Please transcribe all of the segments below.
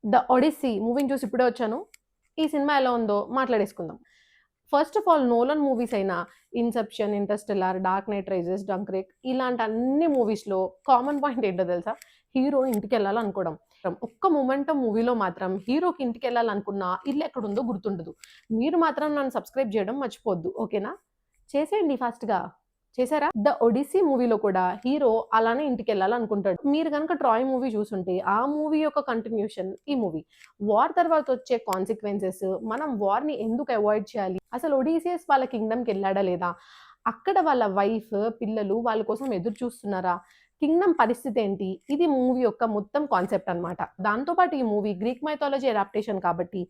The Odissi మూవీని చూసి ఇప్పుడే వచ్చాను. ఈ సినిమా ఎలా ఉందో మాట్లాడేసుకుందాం. First of all Nolan movies అయిన 'Inception', 'Interstellar', 'Dark Knight Rises', 'Dunkirk' ఇలాంటి అన్ని మూవీస్‌లో కామన్ పాయింట్ ఏంటో తెలుసా? హీరో ఇంటికెళ్ళాలనుకోవడం. ఒక్క మొమెంటమ్ మూవీలో మాత్రం హీరోకి ఇంటికెళ్ళాలనుకున్నా ఇల్లెక్కడుందో గుర్తుండదు. మీరు మాత్రం నన్ను సబ్స్క్రైబ్ చేయడం మర్చిపోవద్దు. ఓకేనా? చేసేయండి ఫాస్ట్‌గా. చేసారా? 'ద ఒడిస్సీ' మూవీలో కూడా హీరో అలానే ఇంటికెళ్ళాలనుకుంటాడు. మీరు గనక 'ట్రాయ్' మూవీ చూసుంటే ఆ మూవీ యొక్క కంటిన్యూషన్ ఈ మూవీ. వార్ తర్వాత వచ్చే కాన్సిక్వెన్సెస్, మనం వార్‌ని ఎందుకు అవాయిడ్ చేయాలి? అసలు ఒడీసియస్ వాళ్ళ కింగ్డమ్‌కెళ్ళాడా లేదా? అక్కడ వాళ్ళ వైఫ్, పిల్లలు వాళ్ళ కోసం ఎదురు చూస్తున్నారా? కింగ్డమ్ పరిస్థితేంటి? ఇది మూవీ యొక్క మొత్తం కాన్సెప్ట్ అన్నమాట. దాంతో పాటు ఈ మూవీ గ్రీక్ మైథాలజీ అడాప్టేషన్ కాబట్టి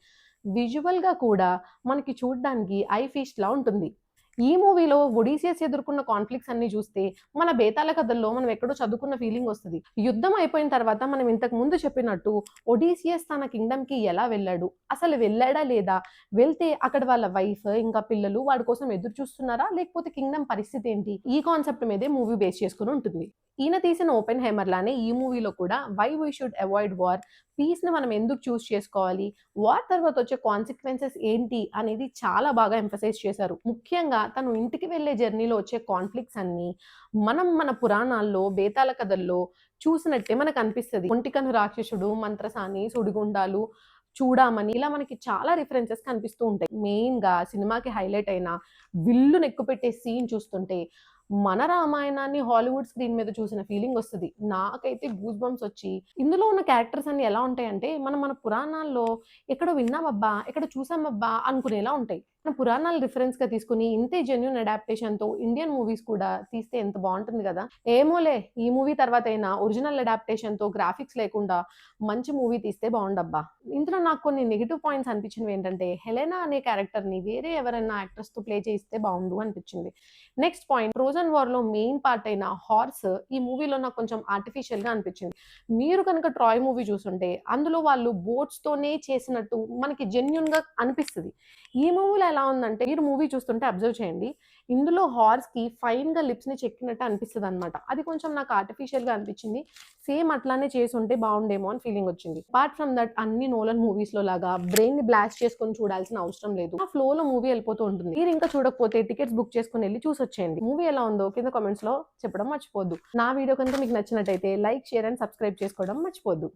విజువల్‌గా కూడా మనకి చూడ్డానికి ఐ ఫీస్ట్‌లా ఉంటుంది. ఈ మూవీలో ఒడీసియస్ ఎదుర్కొన్న కాన్‌ఫ్లిక్ట్స్ అన్నీ చూస్తే, మన బేతాళ కథల్లో మనం ఎక్కడో చదువుకున్న ఫీలింగొస్తది. యుద్ధం అయిపోయిన తర్వాత మనం ఇంతకు ముందు చెప్పినట్టు ఒడీసియస్ తన కింగ్డమ్‌కి ఎలా వెళ్ళాడు? అసలు వెళ్ళాడా లేదా? వెళ్తే అక్కడ వాళ్ళ వైఫ్, ఇంకా పిల్లలు వాడి కోసం ఎదురు చూస్తున్నారా? లేకపోతే కింగ్డమ్ పరిస్థితేంటి? ఈ కాన్సెప్ట్ మీదే మూవీ బేస్ చేసుకొని ఉంటుంది. ఈయన తీసిన 'ఓపెన్ హైమర్' లానే ఈ మూవీలో కూడా why we should avoid war, పీస్‌ని మనం ఎందుకు చూజ్ చేసుకోవాలి, వార్ తర్వాత వచ్చే కాన్సిక్వెన్సెస్ ఏంటి అనేది చాలా బాగా ఎంఫసైజ్ చేశారు. ముఖ్యంగా తను ఇంటికి వెళ్ళే జర్నీలో వచ్చే కాన్‌ఫ్లిక్ట్స్ అన్నీ మనం మన పురాణాల్లో, బేతాళ కథల్లో చూసినట్టే మనకనిపిస్తది. ఒంటికన్ను రాక్షసుడు, మంత్రసాని, సుడిగుండాలు, చూడామణి ఇలా మనకి చాలా రిఫరెన్సెస్ కనిపిస్తూ ఉంటాయి. మెయిన్‌గా సినిమాకి హైలైట్ అయిన విల్లుని ఎక్కుపెట్టే సీన్ చూస్తుంటే మన రామాయణాన్ని హాలీవుడ్ స్క్రీన్ మీద చూసిన ఫీలింగొస్తది. నాకైతే గూస్ బంప్స్ వచ్చి ఇందులో ఉన్న క్యారెక్టర్స్ అన్నీ ఎలా ఉంటాయంటే, మనం మన పురాణాల్లో ఎక్కడో విన్నామబ్బా! ఎక్కడో చూసామబ్బా! అనుకునేలా ఉంటాయి. మన పురాణాలు రిఫరెన్స్‌గా తీసుకొని ఇంతే జెన్యూన్ అడాప్టేషన్‌తో ఇండియన్ మూవీస్ కూడా తీస్తే ఎంత బావుంటుంది గదా! ఏమోలే ఈ మూవీ తర్వాతైనా ఒరిజినల్ అడాప్టేషన్‌తో గ్రాఫిక్స్ లేకుండా మంచి మూవీ తీస్తే బావుండబ్బా! ఇందులో నాకు కొన్ని నెగెటివ్ పాయింట్స్ అనిపించినవేంటంటే, హెలెనా అనే క్యారెక్టర్‌ని వేరే ఎవరైనా యాక్ట్రెస్‌తో ప్లే చేయిస్తే బావుండు అనిపించింది. నెక్స్ట్ పాయింట్ 'ట్రోజన్ వార్‌లో' మెయిన్ పార్ట్ అయిన హార్స్ ఈ మూవీలో నాకు కొంచెం ఆర్టిఫిషియల్‌గా అనిపించింది. మీరు కనుక 'ట్రాయ్' మూవీ చూసుంటే అందులో వాళ్ళు బోట్స్‌తోనే చేసినట్టు మనకి జెన్యూన్‌గా అనిపిస్తది. ఈ మూవీలో ఎలా ఉందంటే మీరు మూవీ చూస్తుంటే అబ్జర్వ్ చేయండి. ఇందులో హార్స్‌కి ఫైన్‌గా లిప్స్‌ని చెక్కినట్టు అనిపిస్తదనమాట. అది కొంచెం నాకు ఆర్టిఫిషియల్‌గా అనిపించింది. సేమ్ అట్లానే చేసుంటే బావుండేమో అని ఫీలింగ్ వచ్చింది. అపార్ట్ ఫ్రమ్ దట్ అన్ని నోలన్ మూవీస్‌లో లాగా బ్రెయిన్‌ని బ్లాస్ట్ చేసుకొని చూడాల్సిన అవసరం లేదు. ఆ ఫ్లోలో మూవీ వెళ్ళిపోతూ ఉంటుంది. మీరు ఇంకా చూడకపోతే టికెట్స్ బుక్ చేసుకొని ఎళ్లి చూసొచ్చేయండి. మూవీ ఎలా ఉందో కింద కామెంట్స్‌లో చెప్పడం మర్చిపోవద్దు. నా వీడియో కనుక మీకు నచ్చినట్టయితే లైక్, షేర్ అండ్ సబ్స్క్రైబ్ చేసుకోవడం మర్చిపోవద్దు.